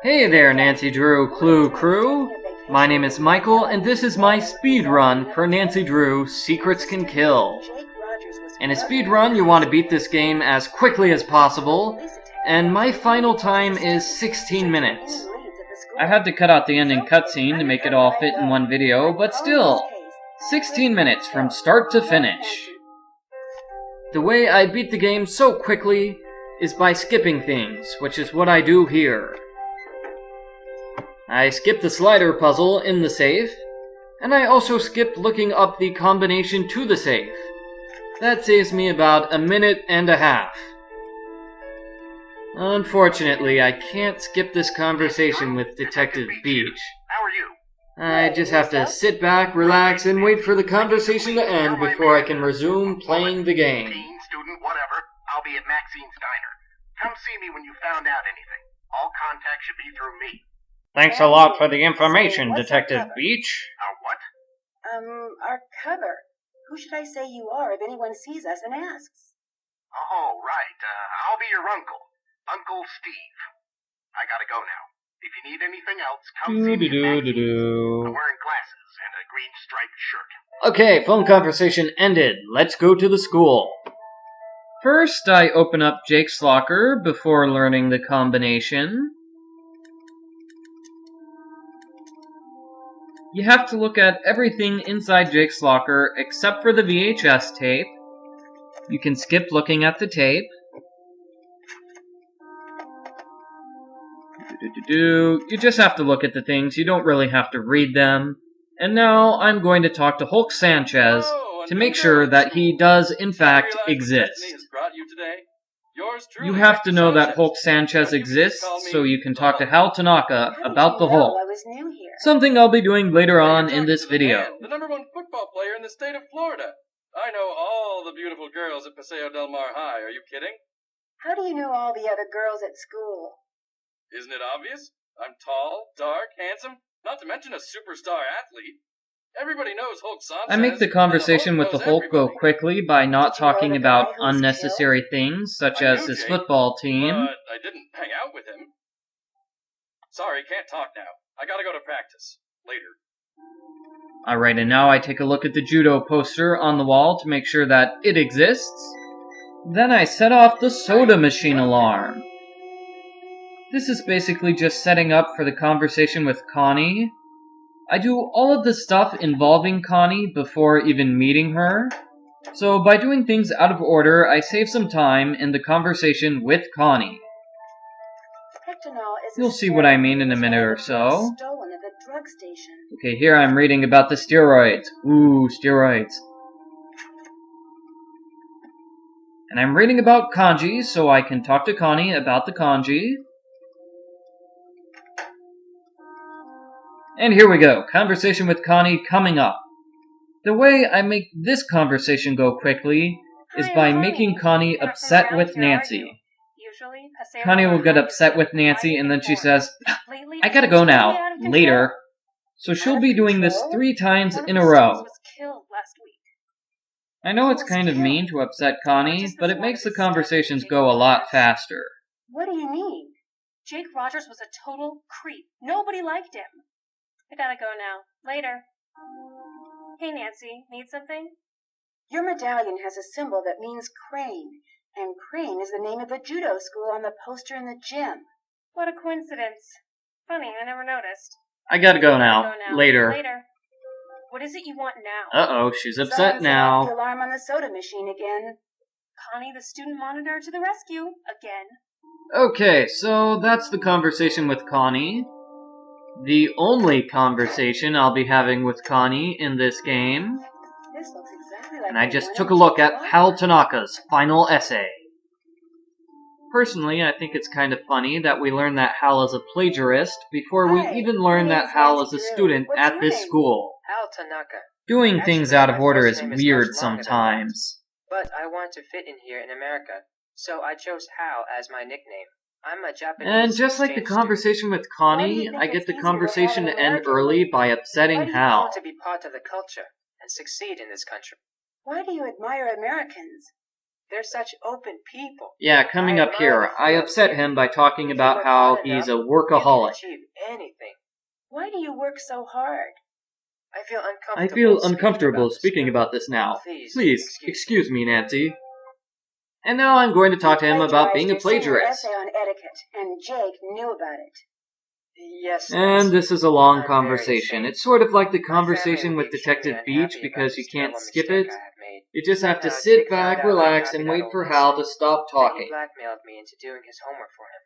Hey there, Nancy Drew Clue Crew. My name is Michael, and this is my speedrun for Nancy Drew Secrets Can Kill. In a speedrun, you want to beat this game as quickly as possible, and my final time is 16 minutes. I had to cut out the ending cutscene to make it all fit in one video, but still, 16 minutes from start to finish. The way I beat the game so quickly is by skipping things, which is what I do here. I skipped the slider puzzle in the safe, and I also skipped looking up the combination to the safe. That saves me about a minute and a half. Unfortunately, I can't skip this conversation with Detective Beach. How are you? I just have to sit back, relax, and wait for the conversation to end before I can resume playing the game. Teen, student, whatever. I'll be at Maxine's Diner. Come see me when you found out anything. All contact should be through me. Thanks a lot for the information, Detective Beach. Our what? Our cover. Who should I say you are if anyone sees us and asks? Oh, right. I'll be your uncle. Uncle Steve. I gotta go now. If you need anything else, come see me at Maxine's. I'm wearing glasses and a green striped shirt. Okay, phone conversation ended. Let's go to the school. First, I open up Jake's locker before learning the combination. You have to look at everything inside Jake's locker except for the VHS tape. You can skip looking at the tape. You just have to look at the things, you don't really have to read them. And now I'm going to talk to Hulk Sanchez to make sure that he does in fact exist. You have to know that Hulk Sanchez exists so you can talk to Hal Tanaka about the Hulk. Something I'll be doing later on in this video. The #1 football player in the state of Florida. I know all the beautiful girls at Paseo Del Mar High, are you kidding? How do you know all the other girls at school? Isn't it obvious? I'm tall, dark, handsome, not to mention a superstar athlete. Everybody knows Hulk Sanchez. I make the conversation with the Hulk go quickly by not talking about unnecessary things, such as his football team. But I didn't hang out with him. Sorry, can't talk now. I gotta go to practice. Later. Alright, and now I take a look at the judo poster on the wall to make sure that it exists. Then I set off the soda machine alarm. This is basically just setting up for the conversation with Connie. I do all of the stuff involving Connie before even meeting her. So by doing things out of order, I save some time in the conversation with Connie. You'll see what I mean in a minute or so. Okay, here I'm reading about the steroids. Ooh, steroids. And I'm reading about kanji, so I can talk to Connie about the kanji. And here we go, conversation with Connie coming up. The way I make this conversation go quickly is by making Connie upset with Nancy. Connie will get upset with Nancy and then she says, I gotta go now, later. So she'll be doing this 3 times in a row. I know it's kind of mean to upset Connie, but it makes the conversations go a lot faster. What do you mean? Jake Rogers was a total creep. Nobody liked him. I gotta go now. Later. Hey, Nancy. Need something? Your medallion has a symbol that means crane, and crane is the name of the judo school on the poster in the gym. What a coincidence. Funny, I never noticed. I gotta go now. Later. Later. What is it you want now? Uh-oh, she's upset now. The alarm on the soda machine again. Connie, the student monitor, to the rescue. Again. Okay, so that's the conversation with Connie. The only conversation I'll be having with Connie in this game. This looks exactly like And I just took a look at Hal Tanaka's final essay. Personally, I think it's kind of funny that we learn that Hal is a plagiarist before we even learn that Hal is a student at this school. Hal Tanaka. Doing things out of order is weird sometimes. But I want to fit in here in America, so I chose Hal as my nickname. I'm a Japanese. And just like the conversation with Connie, I get the conversation to end early by upsetting Hal. I want to be part of the culture and succeed in this country. Why do you admire Americans? They're such open people. Yeah, coming up here, I upset him by talking about how he's a workaholic. Achieve anything. Why do you work so hard? I feel uncomfortable speaking about this now. Please, excuse me, Nancy. And now I'm going to talk to him about being a plagiarist. Essay on etiquette, and Jake knew about it. Yes. And this is a long I'm conversation. very It's sort of like the My family conversation would with be extremely Detective unhappy Beach about because you this can't terrible skip mistake it. I have made. You just have to Somehow sit Jake back, found out relax, I and copied wait that for old Hal essay, to stop and talking. He blackmailed me into doing his homework for him.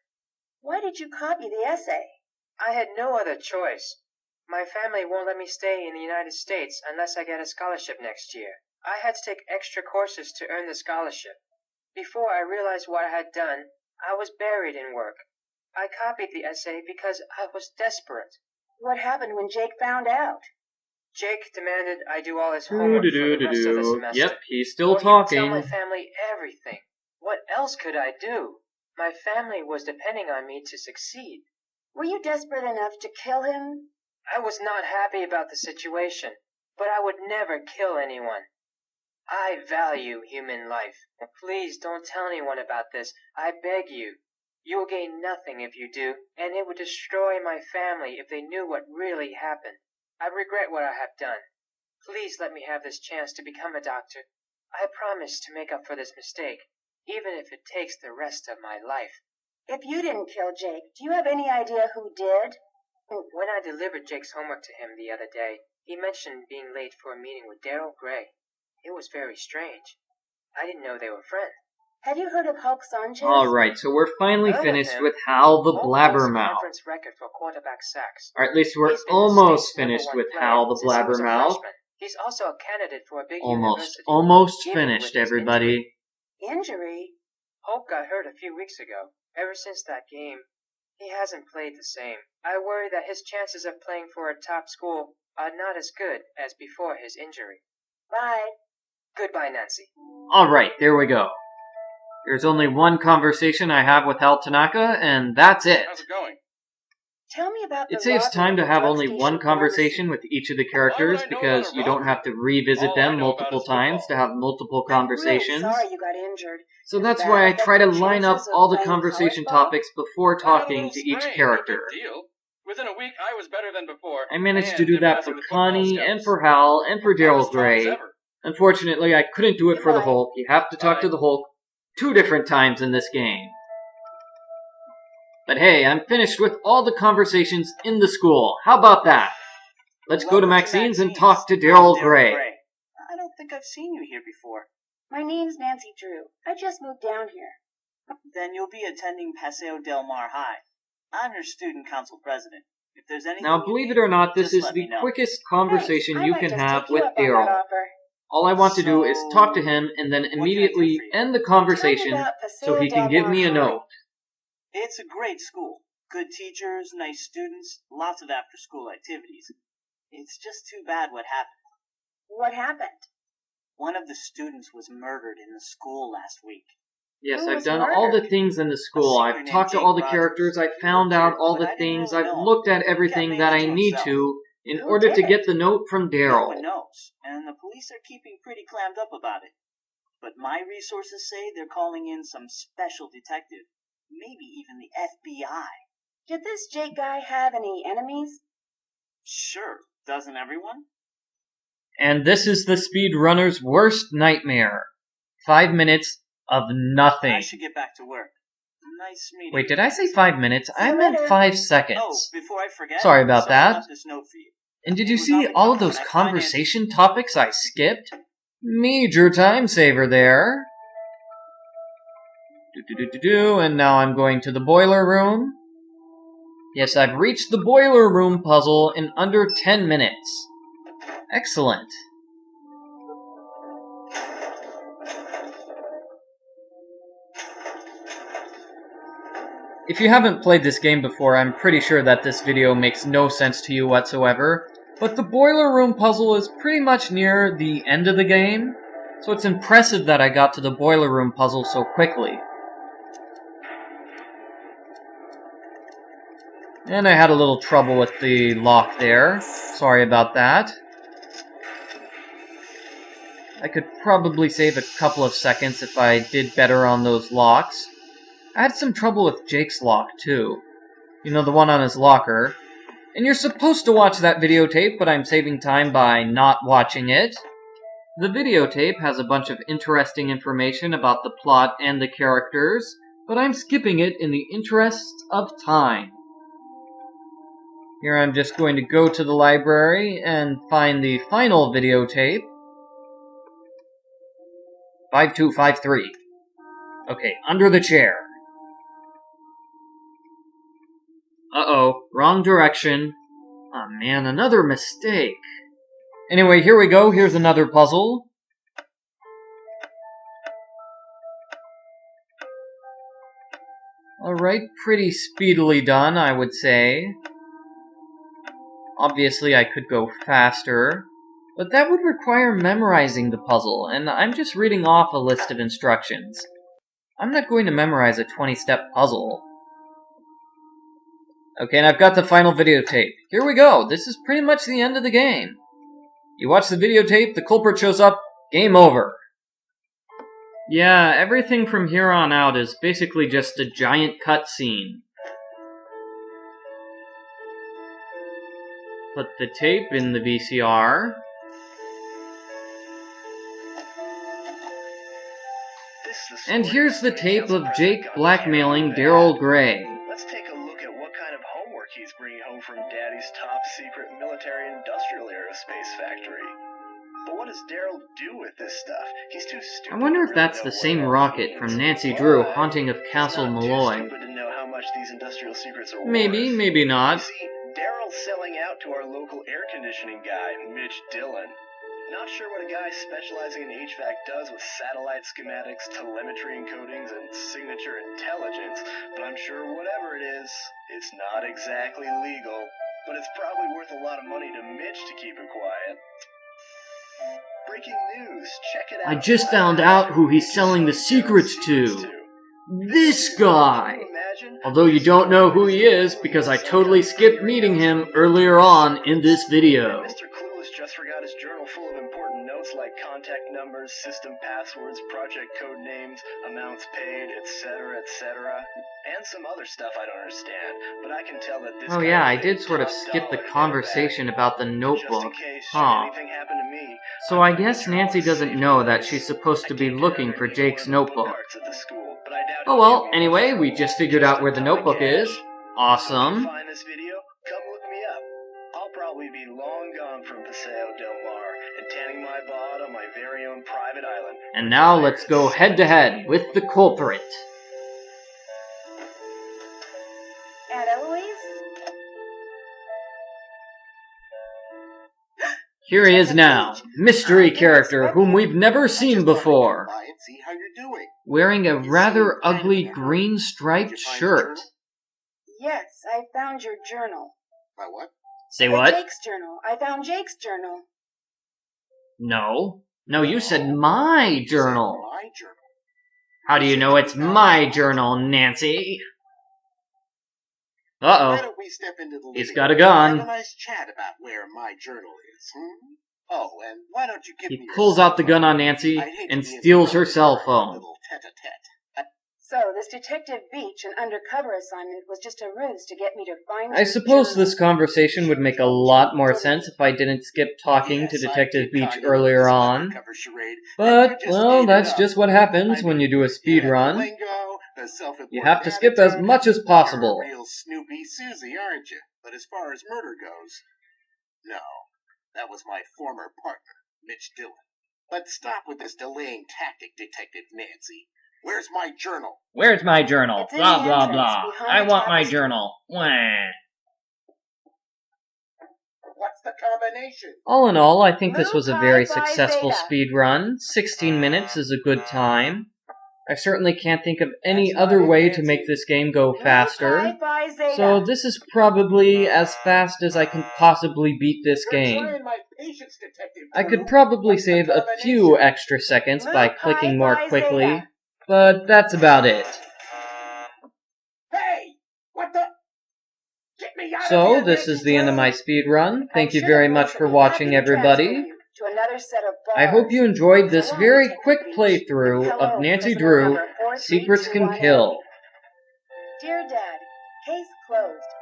Why did you copy the essay? I had no other choice. My family won't let me stay in the United States unless I get a scholarship next year. I had to take extra courses to earn the scholarship. Before I realized what I had done, I was buried in work. I copied the essay because I was desperate. What happened when Jake found out? Jake demanded I do all his homework for the rest of the semester. Yep, he's still Or he would tell talking. my family everything. What else could I do? My family was depending on me to succeed. Were you desperate enough to kill him? I was not happy about the situation, but I would never kill anyone. I value human life. Please don't tell anyone about this. I beg you. You will gain nothing if you do, and it would destroy my family if they knew what really happened. I regret what I have done. Please let me have this chance to become a doctor. I promise to make up for this mistake, even if it takes the rest of my life. If you didn't kill Jake, do you have any idea who did? When I delivered Jake's homework to him the other day, he mentioned being late for a meeting with Daryl Gray. It was very strange. I didn't know they were friends. Have you heard of Hulk Sanchez? Alright, so we're finally Heard of finished him. with Hal the Hulk holds a Blabbermouth. conference record for quarterback sacks. Or at least we're He's been the almost state's number finished one with player Hal the since he was a Blabbermouth. freshman. He's also a candidate for a big Almost university. Even finished, with his everybody. Injury? Hulk got hurt a few weeks ago. Ever since that game, he hasn't played the same. I worry that his chances of playing for a top school are not as good as before his injury. Bye. Goodbye, Nancy. Alright, there we go. There's only one conversation I have with Hal Tanaka, and that's it. How's it going? Tell me about the It saves robbery time to at the have drug only station one pharmacy. conversation with each of the characters Why would I know because about a you don't have to robbery? revisit All I them know about multiple is times to football. have multiple I'm conversations. really sorry you got injured. So that's That why I affect try to your line up chances of all the playing conversation college ball? topics before I had a talking little to each sprain, character. No big deal. Within a week, I was better than before. I managed and to do that impressed for with football Connie scouts. and for Hal and for I'm as Daryl strong as Gray. ever. Unfortunately, I couldn't do it for the Goodbye. Hulk. You have to talk to the Hulk 2 different times in this game. But hey, I'm finished with all the conversations in the school. How about that? Let's go to Maxine's and talk to Daryl Gray. I don't think I've seen you here before. My name's Nancy Drew. I just moved down here. Then you'll be attending Paseo Del Mar High. I'm your student council president. If there's anything Now, you believe need, it or not, this just is let the me know. quickest conversation Thanks. I you might can just have take you with up on that Daryl. offer. All I want to do is So, talk to him and then what can I do immediately for you? end the Tell me conversation about so Paseo he can Del give Mar me a High. note. It's a great school. Good teachers, nice students, lots of after-school activities. It's just too bad what happened. What happened? One of the students was murdered in the school last week. Yes, Who I've was done all the murdered? things in the school. A I've secret talked to named all the Jake characters. Rogers. I've found He worked out here, all but the I didn't things. really I've know him. looked at He everything kept that I mainly to need himself. to in Who order to did get it? the note from No Daryl. one knows, and the police are keeping pretty clammed up about it. But my resources say they're calling in some special detective, maybe even the FBI. Did this Jake guy have any enemies? Sure, doesn't everyone? And this is the speedrunner's worst nightmare. 5 minutes of I nothing. should get back to work. Nice meeting Wait, you. did I say 5 minutes? I See you meant later. 5 Oh, seconds. before I forget, Sorry about someone that. left this note for you. And did It you was on see the all of cover those when I conversation topics I skipped? Major time saver there. And now I'm going to the boiler room. Yes, I've reached the boiler room puzzle in under 10 minutes. Excellent. If you haven't played this game before, I'm pretty sure that this video makes no sense to you whatsoever, but the boiler room puzzle is pretty much near the end of the game, so it's impressive that I got to the boiler room puzzle so quickly. And I had a little trouble with the lock there. Sorry about that. I could probably save a couple of seconds if I did better on those locks. I had some trouble with Jake's lock, too. You know, the one on his locker. And you're supposed to watch that videotape, but I'm saving time by not watching it. The videotape has a bunch of interesting information about the plot and the characters, but I'm skipping it in the interest of time. Here I'm just going to go to the library and find the final videotape. 5253. Okay, under the chair. Uh-oh, wrong direction. Aw, man, another mistake. Anyway, here we go. Here's another puzzle. Alright, pretty speedily done, I would say. Obviously, I could go faster, but that would require memorizing the puzzle, and I'm just reading off a list of instructions. I'm not going to memorize a 20-step puzzle. Okay, and I've got the final videotape. Here we go! This is pretty much the end of the game. You watch the videotape, the culprit shows up, game over. Yeah, everything from here on out is basically just a giant cutscene. Put the tape in the VCR. And here's the tape of Jake blackmailing Daryl Gray. Let's take a look at what kind of homework he's bringing home from Daddy's top-secret military-industrial aerospace factory. But what does Daryl do with this stuff? He's too stupid. I wonder if that's the same rocket from Nancy Drew, Haunting of Castle Malloy. Stupid to know how much these industrial secrets are Maybe, worth. maybe not. You see, Daryl's selling out to our local air conditioning guy, Mitch Dillon. Not sure what a guy specializing in HVAC does with satellite schematics, telemetry encodings, and signature intelligence, but I'm sure whatever it is, it's not exactly legal. But it's probably worth a lot of money to Mitch to keep it quiet. Breaking news, check it out. I just found out who he's selling the secrets to. This guy! Although you don't know who he is, because I totally skipped meeting him earlier on in this video. Mr. Clueless just forgot his journal full of important notes like contact numbers, system passwords, project code names, amounts paid, etc., etc. And some other stuff I don't understand, but I can tell that this Oh yeah, I did sort of skip the conversation about the notebook. Huh. So I guess Nancy doesn't know that she's supposed to be looking for Jake's notebook. Oh well, anyway, we just figured out where the notebook is. Awesome. Find this video? Come look me up. I'll probably be long gone from Paseo del Mar and tanning my bod on my very own private island. And now let's go head to head with the culprit. Aunt Eloise? Here he is now, mystery character whom we've never seen before, wearing a rather ugly green striped shirt. Yes, I found your journal. My what? Say what? Jake's journal. I found Jake's journal. No, you said my journal. My journal. How do you know it's my journal, Nancy? Why Uh-oh, don't we step into the he's living got a room gun. and have a nice chat about where my journal is, Oh, and why don't you give me He your pulls cell out the gun on phone? Nancy I'd hate to and be steals her interrupted cell by a phone. little tete-a-tete. So, this Detective Beach, an undercover assignment, was just a ruse to get me to find I your suppose journal. this conversation would make a lot more sense if I didn't skip talking to Detective Beach earlier on. But, well, that's just what happens when you do a speedrun. You have to skip as much as possible. You're a real Snoopy Susie, aren't you? But as far as murder goes, no. That was my former partner, Mitch Dillon. But stop with this delaying tactic, Detective Nancy. Where's my journal? Where's my journal? It's in Blah, the blah, entrance, blah. behind I the want my tapestry. journal. Wah. What's the combination? All in all, I think this was a very Luke, Pi, Phi, successful Zeta. speedrun. 16 minutes is a good time. I certainly can't think of any other way to make this game go faster. Phi, Zeta. So this is probably as fast as I can possibly beat this You're game. trying my patience, Detective I could Drew. probably What's the save a few combination? extra seconds by Luke, clicking Pi, more Phi, quickly, Zeta. but that's about it. Hey! What the? Get me out of So, here, this is the end of my speedrun. Thank you I'm very sure much Bruce for will be watching, happy to transfer everybody. you. to another set of bars. I hope you enjoyed this Come on, very Detective quick Beach. playthrough Hello, of Nancy prisoner Drew, number Secrets Can 4321A. Kill. Dear Dad, case closed.